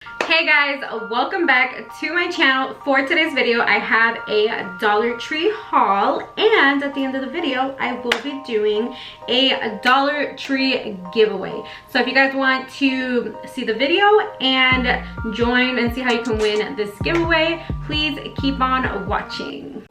Hey guys, welcome back to my channel. For today's video, I have a Dollar Tree haul, and at the end of the video, I will be doing a Dollar Tree giveaway. So if you guys want to see the video and join and see how you can win this giveaway, please keep on watching.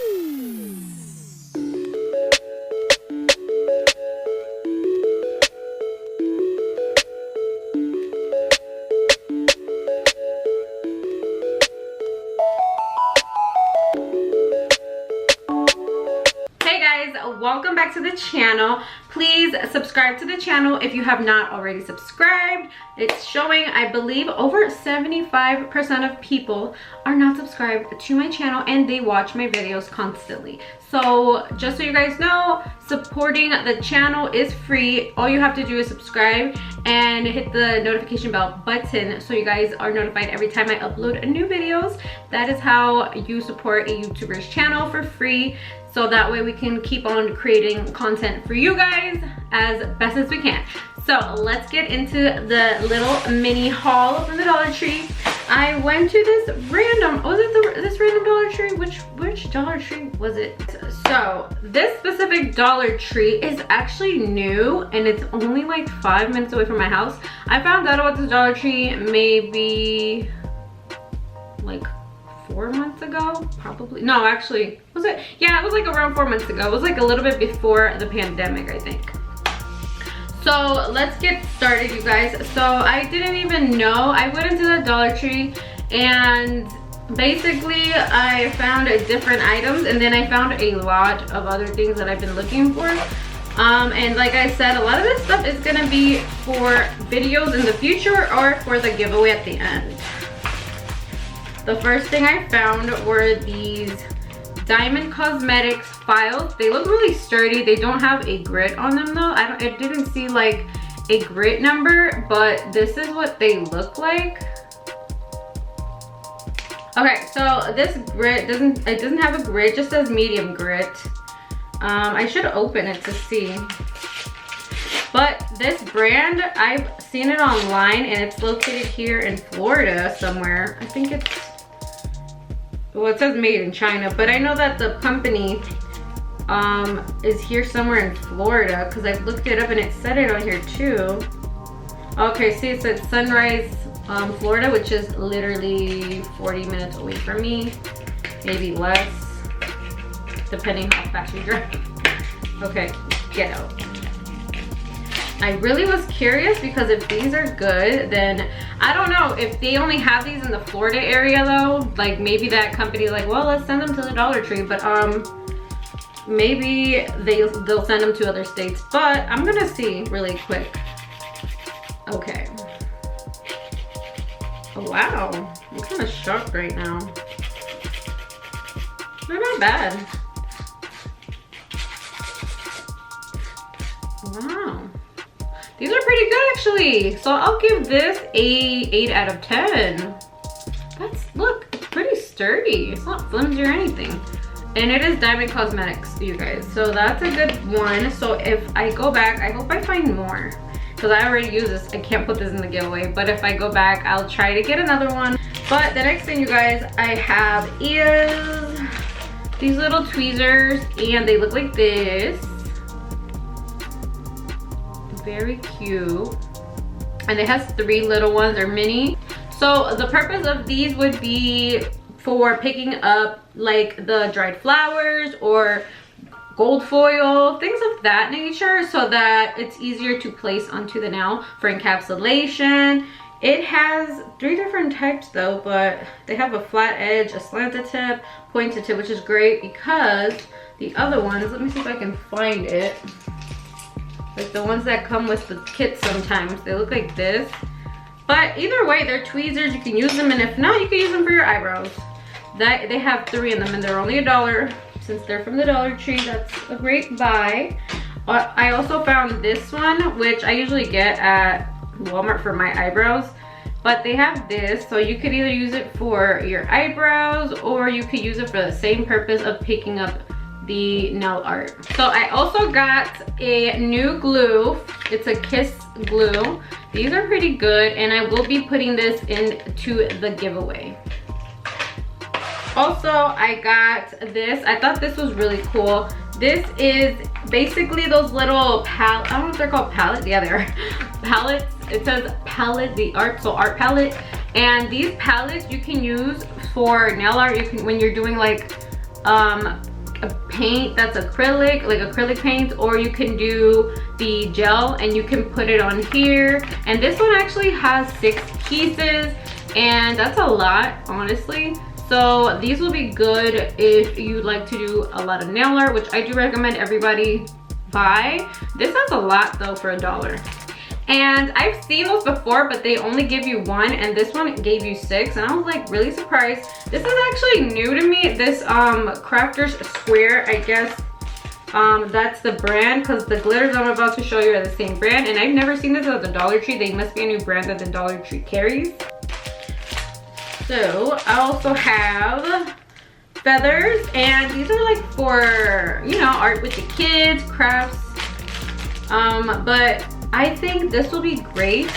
Welcome back to the channel. Please subscribe to the channel if you have not already subscribed. It's showing, I believe, over 75% of people are not subscribed to my channel and they watch my videos constantly. So just so you guys know, supporting the channel is free. All you have to do is subscribe and hit the notification bell button so you guys are notified every time I upload new videos. That is how you support a YouTuber's channel for free. So that way we can keep on creating content for you guys as best as we can. So let's get into the little mini haul from the Dollar Tree. I went to this random, was it this random Dollar Tree? Which Dollar Tree was it? So this specific Dollar Tree is actually new and it's only like 5 minutes away from my house. I found out about this Dollar Tree maybe like 4 months ago, probably. No, actually, was it? Yeah, it was like around 4 months ago. It was like a little bit before the pandemic, I think. So let's get started, you guys. So I didn't even know. I went into the Dollar Tree and basically I found different items, and then I found a lot of other things that I've been looking for. And like I said, a lot of this stuff is gonna be for videos in the future or for the giveaway at the end. The first thing I found were these Diamond Cosmetics files. They look really sturdy. They don't have a grit on them though. I didn't see like a grit number, but this is what they look like. Okay, so this grit doesn't have a grit, it just says medium grit. I should open it to see. But this brand, I've seen it online and it's located here in Florida somewhere. I think it's, well, it says made in China, but I know that the company is here somewhere in Florida because I've looked it up and it said it on here too. Okay, see, it said Sunrise, Florida, which is literally 40 minutes away from me, maybe less, depending how fast you drive. Okay, get out. I really was curious because if these are good, then I don't know if they only have these in the Florida area though. Like maybe that company like, well, let's send them to the Dollar Tree, but maybe they'll send them to other states. But I'm gonna see really quick. Okay. Oh wow, I'm kind of shocked right now. They're not bad. Wow. These are pretty good actually. So I'll give this a 8 out of 10. Look, it's pretty sturdy. It's not flimsy or anything. And it is Diamond Cosmetics, you guys. So that's a good one. So if I go back, I hope I find more. Because I already use this. I can't put this in the giveaway. But if I go back, I'll try to get another one. But the next thing, you guys, I have is these little tweezers. And they look like this. Very cute, and it has 3 little ones. They're mini. So the purpose of these would be for picking up like the dried flowers or gold foil, things of that nature, so that it's easier to place onto the nail for encapsulation. It has 3 different types though, but they have a flat edge, a slanted tip, pointed tip, which is great because the other ones, let me see if I can find it. Like the ones that come with the kit sometimes, they look like this. But either way, they're tweezers, you can use them, and if not, you can use them for your eyebrows. They have 3 in them and they're only $1. Since they're from the Dollar Tree, that's a great buy. I also found this one, which I usually get at Walmart for my eyebrows. But they have this, so you could either use it for your eyebrows or you could use it for the same purpose of picking up the nail art. So I also got a new glue. It's a Kiss glue. These are pretty good, and I will be putting this into the giveaway. Also, I got this. I thought this was really cool. This is basically those little palette, I don't know if they're called palettes. Yeah, they are palettes. It says palette, the art, so art palette. And these palettes you can use for nail art. You can, when you're doing like a paint that's acrylic, like acrylic paint, or you can do the gel and you can put it on here. And this one actually has 6 pieces, and that's a lot, honestly. So these will be good if you'd like to do a lot of nail art, which I do recommend everybody buy. This has a lot though for $1. And I've seen those before, but they only give you 1, and this one gave you 6, and I was like really surprised. This is actually new to me, this Crafters Square, I guess that's the brand, because the glitters I'm about to show you are the same brand, and I've never seen this at the Dollar Tree. They must be a new brand that the Dollar Tree carries. So I also have feathers, and these are like for, you know, art with the kids, crafts, but I think this will be great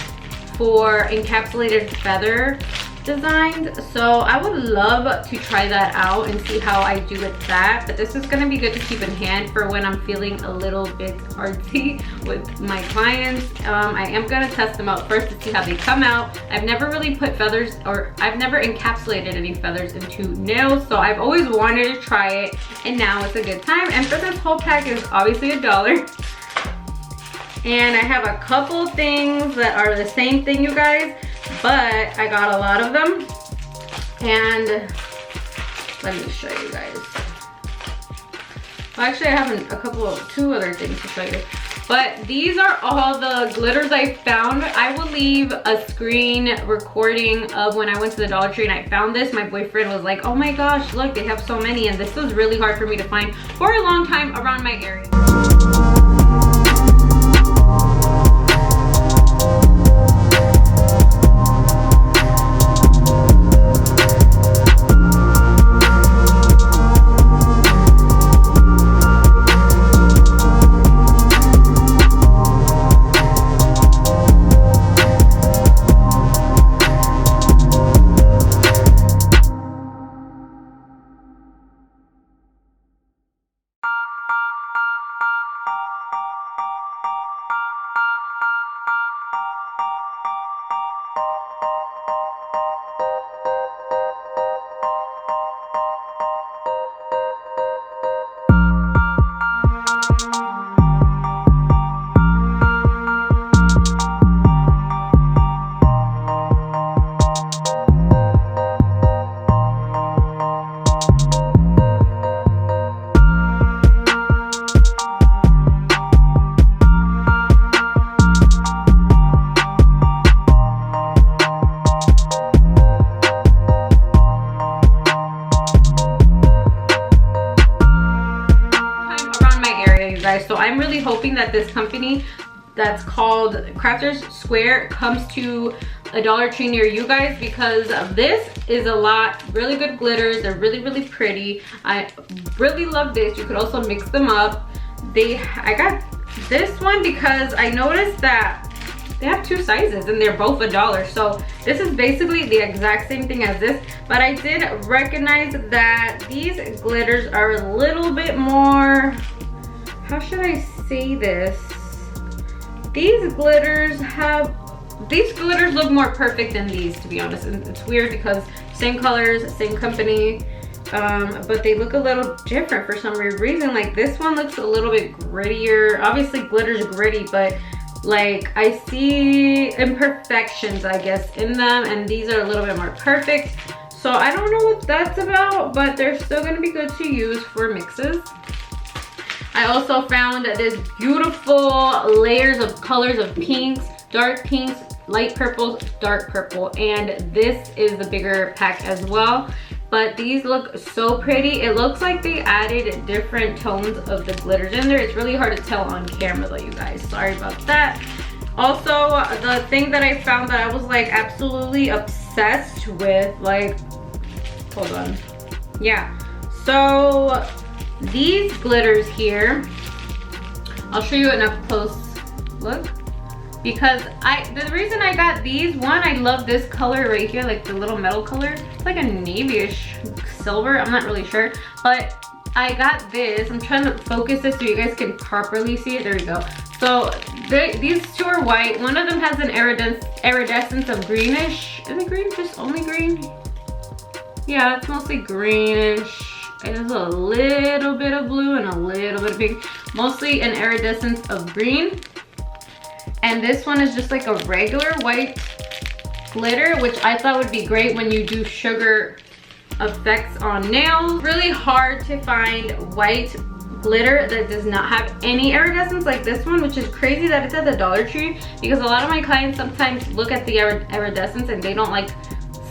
for encapsulated feather designs. So I would love to try that out and see how I do with that. But this is going to be good to keep in hand for when I'm feeling a little bit artsy with my clients. I am going to test them out first to see how they come out. I've never really put feathers, or I've never encapsulated any feathers into nails, so I've always wanted to try it, and now it's a good time. And for this whole pack is obviously $1. And I have a couple things that are the same thing, you guys, but I got a lot of them. And let me show you guys. Well, actually I have two other things to show you. But these are all the glitters I found. I will leave a screen recording of when I went to the Dollar Tree and I found this. My boyfriend was like, oh my gosh, look, they have so many. And this was really hard for me to find for a long time around my area. So I'm really hoping that this company that's called Crafters Square comes to a Dollar Tree near you guys, because this is a lot, really good glitters. They're really, really pretty. I really love this. You could also mix them up. I got this one because I noticed that they have 2 sizes and they're both $1. So this is basically the exact same thing as this, but I did recognize that these glitters are a little bit more, how should I say this? These glitters look more perfect than these, to be honest. And it's weird because same colors, same company, but they look a little different for some weird reason. Like this one looks a little bit grittier. Obviously glitter's gritty, but like I see imperfections, I guess, in them, and these are a little bit more perfect. So I don't know what that's about, but they're still gonna be good to use for mixes. I also found this beautiful layers of colors of pinks, dark pinks, light purples, dark purple, and this is the bigger pack as well. But these look so pretty. It looks like they added different tones of the glitters in there. It's really hard to tell on camera though, you guys. Sorry about that. Also, the thing that I found that I was like absolutely obsessed with, like, hold on. Yeah, so these glitters here, I'll show you an up close look. Because the reason I got these, one, I love this color right here, like the little metal color. It's like a navy-ish silver, I'm not really sure. But I got this, I'm trying to focus this so you guys can properly see it. There we go. So these two are white. One of them has an iridescence of greenish. Is it green? Just only green? Yeah, it's mostly greenish. It has a little bit of blue and a little bit of pink. Mostly an iridescence of green. And this one is just like a regular white glitter, which I thought would be great when you do sugar effects on nails. Really hard to find white glitter that does not have any iridescence like this one, which is crazy that it's at the Dollar Tree, because a lot of my clients sometimes look at the iridescence and they don't like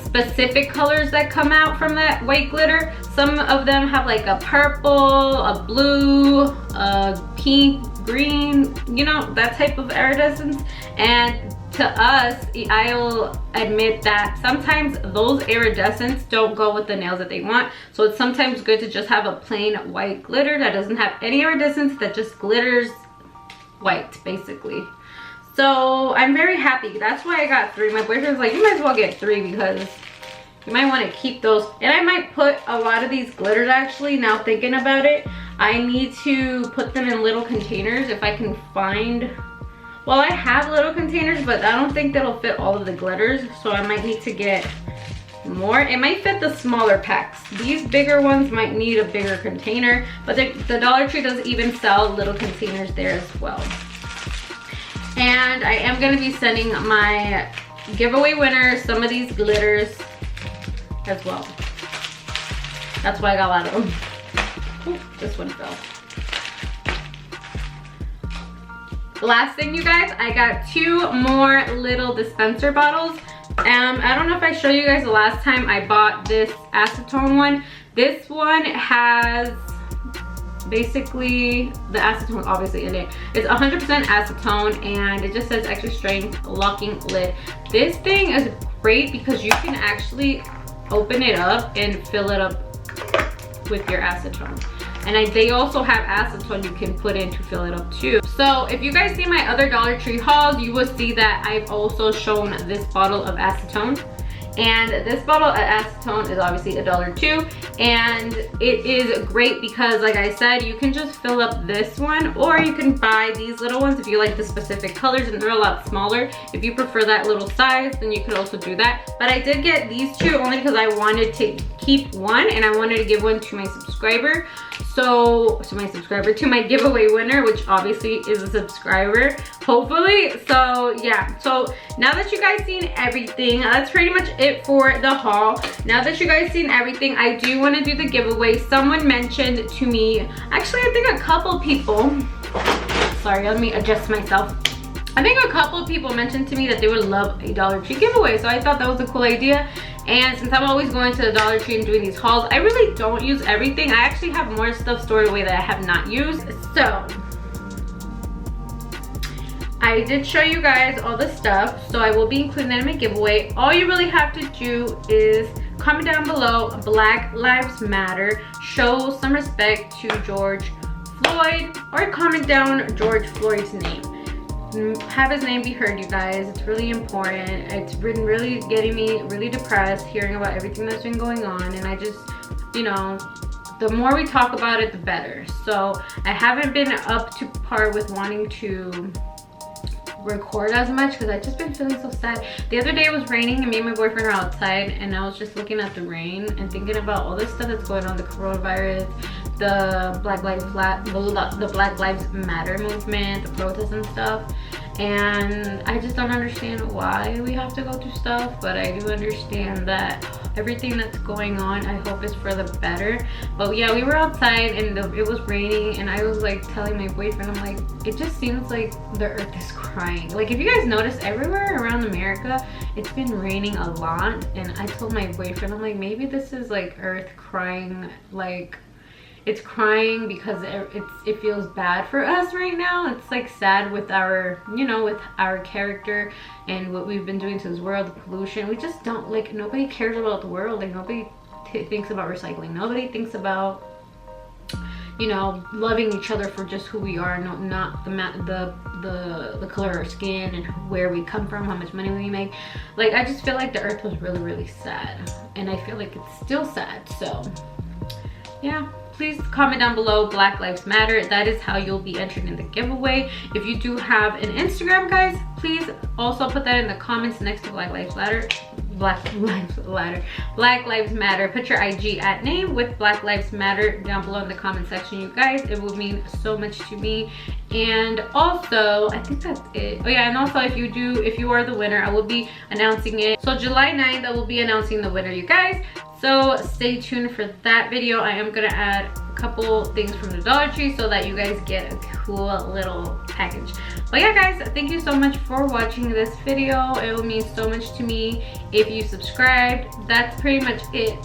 specific colors that come out from that white glitter. Some of them have like a purple, a blue, a pink, green, you know, that type of iridescence. And to us, I'll admit that sometimes those iridescents don't go with the nails that they want. So it's sometimes good to just have a plain white glitter that doesn't have any iridescence, that just glitters white basically. So I'm very happy. That's why I got 3. My boyfriend's like, you might as well get 3 because you might want to keep those. And I might put a lot of these glitters, actually, now thinking about it. I need to put them in little containers if I can find. Well, I have little containers, but I don't think that'll fit all of the glitters. So I might need to get more. It might fit the smaller packs. These bigger ones might need a bigger container. But the Dollar Tree does even sell little containers there as well. And I am going to be sending my giveaway winner some of these glitters as well. That's why I got a lot of them. Ooh, this one fell. Last thing, you guys, I got 2 more little dispenser bottles. I don't know if I showed you guys the last time I bought this acetone one. This one has basically the acetone obviously in it. It's 100% acetone and it just says extra strength locking lid. This thing is great because you can actually open it up and fill it up with your acetone. And they also have acetone you can put in to fill it up too. So if you guys see my other Dollar Tree hauls, you will see that I've also shown this bottle of acetone. And this bottle of acetone is obviously $1 too. And it is great because, like I said, you can just fill up this one, or you can buy these little ones if you like the specific colors, and they're a lot smaller. If you prefer that little size, then you could also do that. But I did get these 2 only because I wanted to keep one and I wanted to give one to my subscriber. So to my giveaway winner, which obviously is a subscriber, hopefully. So yeah, so now that you guys seen everything, that's pretty much it for the haul. Now that you guys seen everything, I do want to do the giveaway. Someone mentioned to me, actually I think a couple people, sorry, let me adjust myself. I think a couple of people mentioned to me that they would love a Dollar Tree giveaway, so I thought that was a cool idea. And since I'm always going to the Dollar Tree and doing these hauls, I really don't use everything. I actually have more stuff stored away that I have not used. So I did show you guys all the stuff, so I will be including that in my giveaway. All you really have to do is comment down below Black Lives Matter, show some respect to George Floyd, or comment down George Floyd's name. Have his name be heard, you guys. It's really important. It's been really getting me really depressed hearing about everything that's been going on, and I just, you know, the more we talk about it, the better. So I haven't been up to par with wanting to record as much because I've just been feeling so sad. The other day it was raining and me and my boyfriend are outside, and I was just looking at the rain and thinking about all this stuff that's going on, the coronavirus, the Black Lives Matter movement, the protests and stuff. And I just don't understand why we have to go through stuff, but I do understand that everything that's going on, I hope is for the better. But yeah, we were outside and it was raining, and I was like telling my boyfriend, I'm like, it just seems like the earth is crying. Like, if you guys notice, everywhere around America it's been raining a lot, and I told my boyfriend, I'm like, maybe this is like earth crying, like it's crying because it feels bad for us right now. It's like sad with our, you know, with our character and what we've been doing to this world, the pollution. We just don't, like, nobody cares about the world. Like, nobody thinks about recycling. Nobody thinks about, you know, loving each other for just who we are, not the color of our skin and where we come from, how much money we make. Like, I just feel like the earth was really, really sad, and I feel like it's still sad. So yeah, please comment down below Black Lives Matter. That is how you'll be entered in the giveaway. If you do have an Instagram, guys, please also put that in the comments next to Black Lives Matter. Black Lives Matter. Put your IG at name with Black Lives Matter down below in the comment section, you guys. It will mean so much to me. And also, I think that's it. Oh yeah, and also if you are the winner, I will be announcing it. So July 9th, I will be announcing the winner, you guys. So stay tuned for that video. I am gonna add a couple things from the Dollar Tree so that you guys get a cool little package. But yeah, guys, thank you so much for watching this video. It will mean so much to me if you subscribed. That's pretty much it.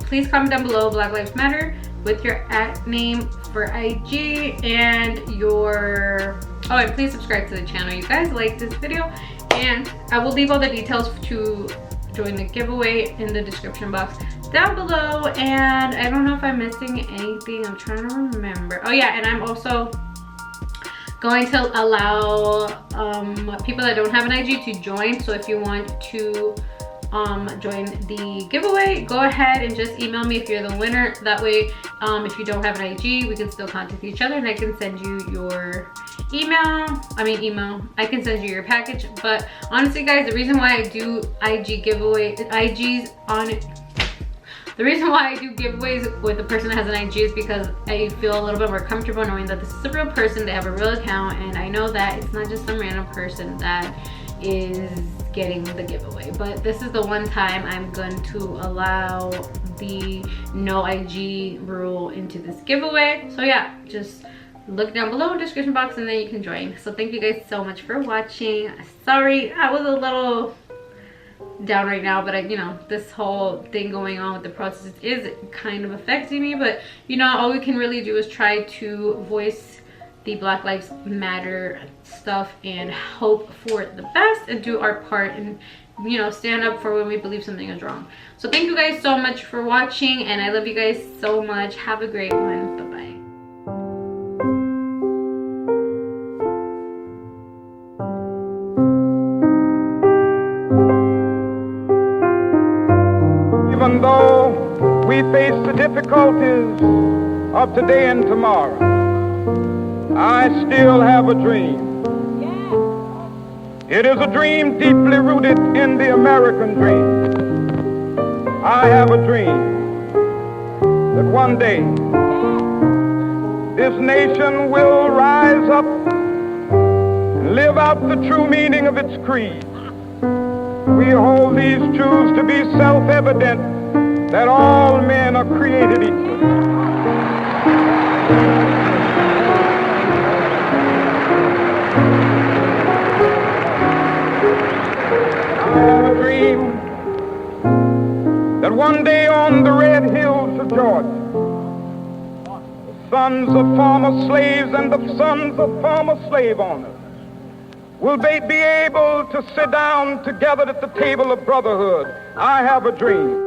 Please comment down below Black Lives Matter with your at name for IG and your, oh, and please subscribe to the channel, you guys. Like this video, and I will leave all the details to join the giveaway in the description box down below. And I don't know if I'm missing anything. I'm trying to remember. Oh yeah, and I'm also going to allow people that don't have an IG to join. So if you want to join the giveaway, go ahead and just email me if you're the winner. That way, if you don't have an IG, we can still contact each other, and I can send you your I can send you your package. But honestly, guys, the reason why I do the reason why I do giveaways with the person that has an IG is because I feel a little bit more comfortable knowing that this is a real person, they have a real account, and I know that it's not just some random person that is getting the giveaway. But this is the one time I'm going to allow the no IG rule into this giveaway. So yeah, just look down below in the description box and then you can join. So thank you guys so much for watching. Sorry, I was a little down right now, but you know, this whole thing going on with the process is kind of affecting me. But you know, all we can really do is try to voice the Black Lives Matter stuff and hope for the best and do our part and, you know, stand up for when we believe something is wrong. So thank you guys so much for watching, and I love you guys so much. Have a great one. Bye-bye. Even though we face the difficulties of today and tomorrow, I still have a dream. It is a dream deeply rooted in the American dream. I have a dream that one day this nation will rise up and live out the true meaning of its creed. We hold these truths to be self-evident, that all men are created equal. I have a dream that one day on the red hills of Georgia, the sons of former slaves and the sons of former slave owners will be able to sit down together at the table of brotherhood. I have a dream.